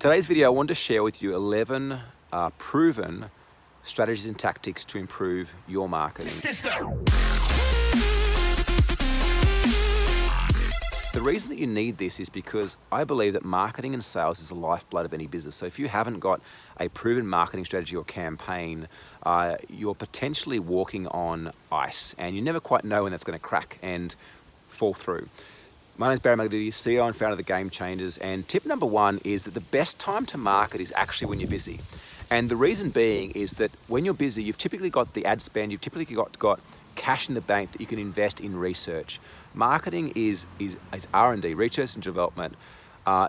Today's video, I want to share with you 11 proven strategies and tactics to improve your marketing. The reason that you need this is because I believe that marketing and sales is the lifeblood of any business. So if you haven't got a proven marketing strategy or campaign, you're potentially walking on ice and you never quite know when that's going to crack and fall through. My name is Barry McAdoo, CEO and founder of The Game Changers, and tip number one is that the best time to market is actually when you're busy. And the reason being is that when you're busy, you've typically got the ad spend, you've typically got cash in the bank that you can invest in research. Marketing is R&D, research and development.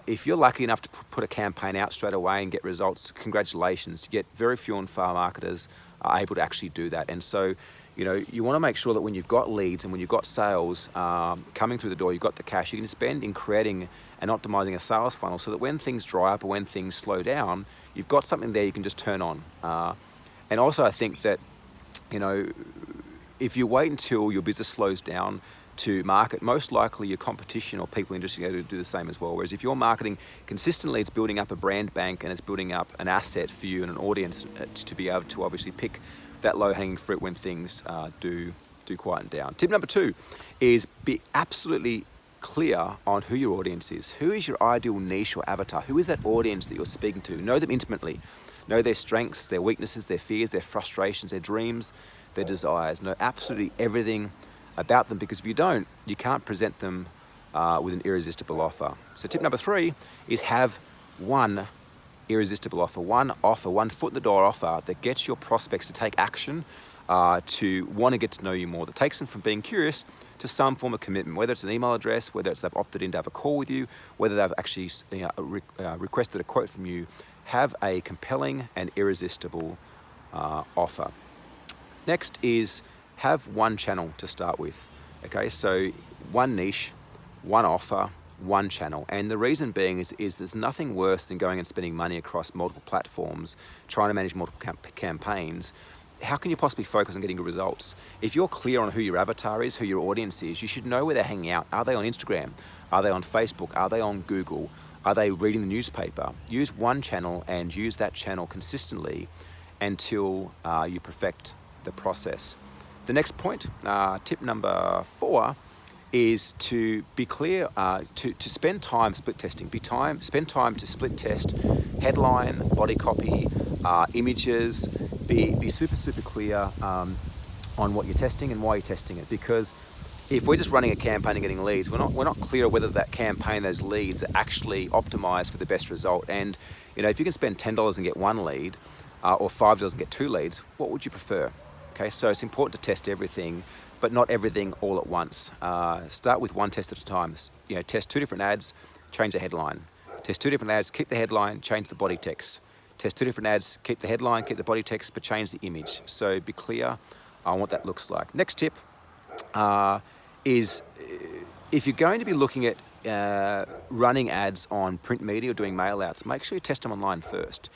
If you're lucky enough to put a campaign out straight away and get results, congratulations. You get very few and far marketers are able to actually do that. And so, you want to make sure that when you've got leads and when you've got sales coming through the door, you've got the cash you can spend in creating and optimizing a sales funnel so that when things dry up or when things slow down, you've got something there you can just turn on. And also I think that, if you wait until your business slows down to market, most likely your competition or people interested in you to do the same as well. Whereas if you're marketing consistently, it's building up a brand bank and it's building up an asset for you and an audience to be able to obviously pick that low-hanging fruit when things do quieten down. Tip number two is be absolutely clear on who your audience is. Who is your ideal niche or avatar? Who is that audience that you're speaking to? Know them intimately. Know their strengths, their weaknesses, their fears, their frustrations, their dreams, their desires. Know absolutely everything about them, because if you don't, you can't present them with an irresistible offer. So tip number three is have one irresistible offer, one foot in the door offer that gets your prospects to take action, to want to get to know you more, that takes them from being curious to some form of commitment, whether it's an email address, whether it's they've opted in to have a call with you, whether they've actually requested a quote from you. Have a compelling and irresistible offer. Next is have one channel to start with. Okay, so one niche, one offer, one channel. And the reason being is there's nothing worse than going and spending money across multiple platforms, trying to manage multiple campaigns. How can you possibly focus on getting good results? If you're clear on who your avatar is, who your audience is, you should know where they're hanging out. Are they on Instagram? Are they on Facebook? Are they on Google? Are they reading the newspaper? Use one channel and use that channel consistently until you perfect the process. The next point, tip number four, is to be clear, to spend time split testing. Spend time to split test headline, body copy, images. Be super clear on what you're testing and why you're testing it. Because if we're just running a campaign and getting leads, we're not clear whether that campaign, those leads, are actually optimized for the best result. And if you can spend $10 and get one lead, or $5 and get two leads, what would you prefer? Okay, so it's important to test everything, but not everything all at once. Start with one test at a time. Test two different ads, change the headline. Test two different ads, keep the headline, change the body text. Test two different ads, keep the headline, keep the body text, but change the image. So be clear on what that looks like. Next tip is if you're going to be looking at running ads on print media or doing mail outs, make sure you test them online first.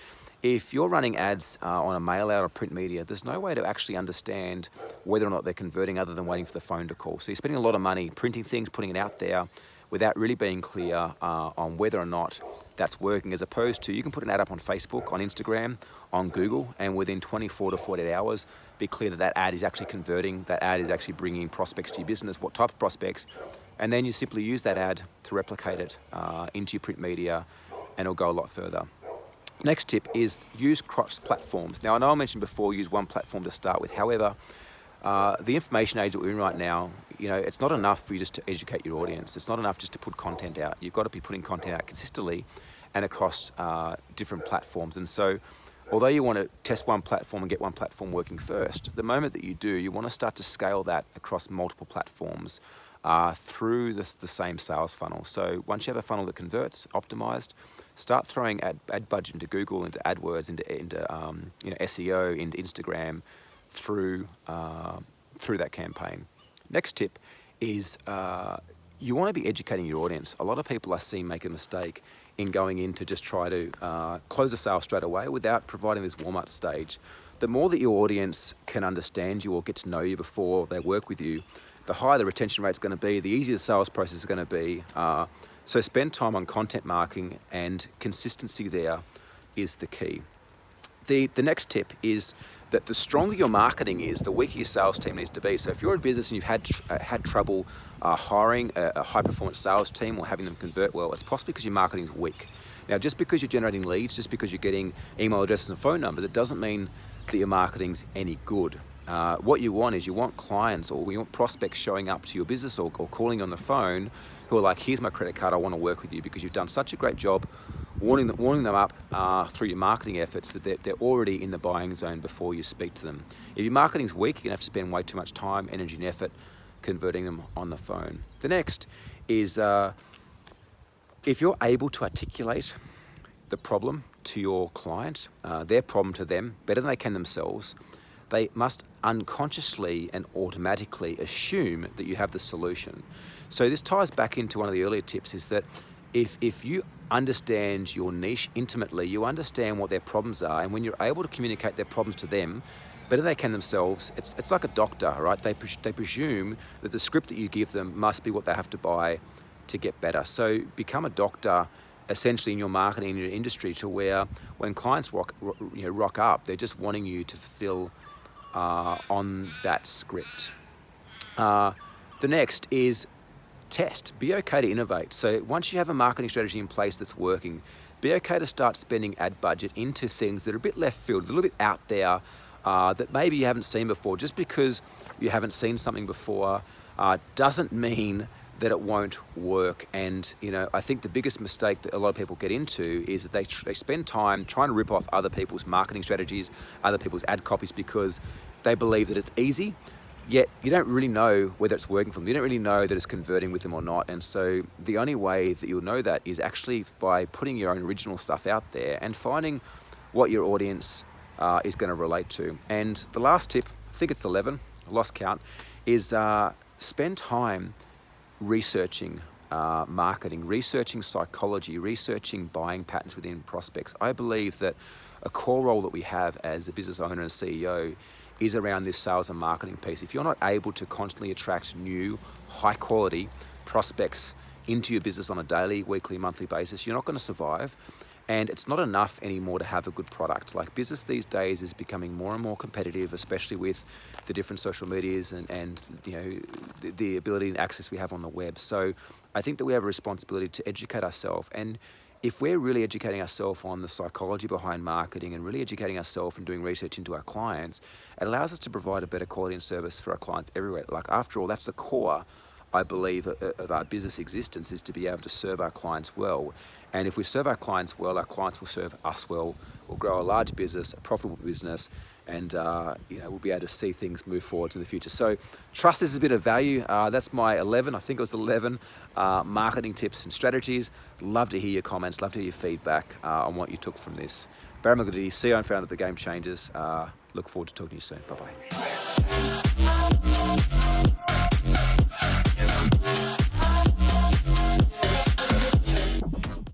If you're running ads on a mail out or print media, there's no way to actually understand whether or not they're converting other than waiting for the phone to call. So you're spending a lot of money printing things, putting it out there without really being clear on whether or not that's working, as opposed to you can put an ad up on Facebook, on Instagram, on Google, and within 24 to 48 hours, be clear that ad is actually converting, that ad is actually bringing prospects to your business, what type of prospects, and then you simply use that ad to replicate it into your print media, and it'll go a lot further. Next tip is use cross platforms. Now, I know I mentioned before, use one platform to start with. However, the information age that we're in right now, it's not enough for you just to educate your audience. It's not enough just to put content out. You've got to be putting content out consistently and across different platforms. And so, although you want to test one platform and get one platform working first, the moment that you do, you want to start to scale that across multiple platforms through the same sales funnel. So once you have a funnel that converts, optimized, start throwing ad budget into Google, into AdWords, into SEO, into Instagram through that campaign. Next tip is you want to be educating your audience. A lot of people I see make a mistake in going in to just try to close a sale straight away without providing this warm-up stage. The more that your audience can understand you or get to know you before they work with you, the higher the retention rate is going to be, the easier the sales process is going to be. So spend time on content marketing, and consistency there is the key. The next tip is that the stronger your marketing is, the weaker your sales team needs to be. So if you're a business and you've had trouble hiring a high-performance sales team or having them convert well, it's possibly because your marketing is weak. Now, just because you're generating leads, just because you're getting email addresses and phone numbers, it doesn't mean that your marketing's any good. What you want is you want clients or you want prospects showing up to your business or calling on the phone who are like, here's my credit card, I want to work with you, because you've done such a great job warming them up through your marketing efforts that they're already in the buying zone before you speak to them. If your marketing's weak, you're going to have to spend way too much time, energy and effort converting them on the phone. The next is if you're able to articulate the problem to your client, their problem to them, better than they can themselves, they must unconsciously and automatically assume that you have the solution. So this ties back into one of the earlier tips, is that if you understand your niche intimately, you understand what their problems are, and when you're able to communicate their problems to them better than they can themselves, it's like a doctor, right? They presume that the script that you give them must be what they have to buy to get better. So become a doctor essentially in your marketing, in your industry, to where when clients rock up, they're just wanting you to fulfill on that script. The next is test. Be okay to innovate. So once you have a marketing strategy in place that's working, be okay to start spending ad budget into things that are a bit left field, a little bit out there, that maybe you haven't seen before. Just because you haven't seen something before doesn't mean that it won't work. And I think the biggest mistake that a lot of people get into is that they spend time trying to rip off other people's marketing strategies, other people's ad copies, because they believe that it's easy, yet you don't really know whether it's working for them. You don't really know that it's converting with them or not. And so the only way that you'll know that is actually by putting your own original stuff out there and finding what your audience is going to relate to. And the last tip, I think it's 11, I lost count, is spend time researching marketing, researching psychology, researching buying patterns within prospects. I believe that a core role that we have as a business owner and CEO is around this sales and marketing piece. If you're not able to constantly attract new, high quality prospects into your business on a daily, weekly, monthly basis, you're not going to survive. And it's not enough anymore to have a good product. Like, business these days is becoming more and more competitive, especially with the different social medias and the ability and access we have on the web. So I think that we have a responsibility to educate ourselves. And if we're really educating ourselves on the psychology behind marketing and really educating ourselves and doing research into our clients, it allows us to provide a better quality and service for our clients everywhere. Like, after all, that's the core, I believe, of our business existence, is to be able to serve our clients well. And if we serve our clients well, our clients will serve us well. We'll grow a large business, a profitable business, and we'll be able to see things move forward in the future. So trust is a bit of value. That's my 11, I think it was 11 marketing tips and strategies. Love to hear your comments, love to hear your feedback on what you took from this. Barry McGoody, CEO and founder of The Game Changers. Look forward to talking to you soon. Bye-bye.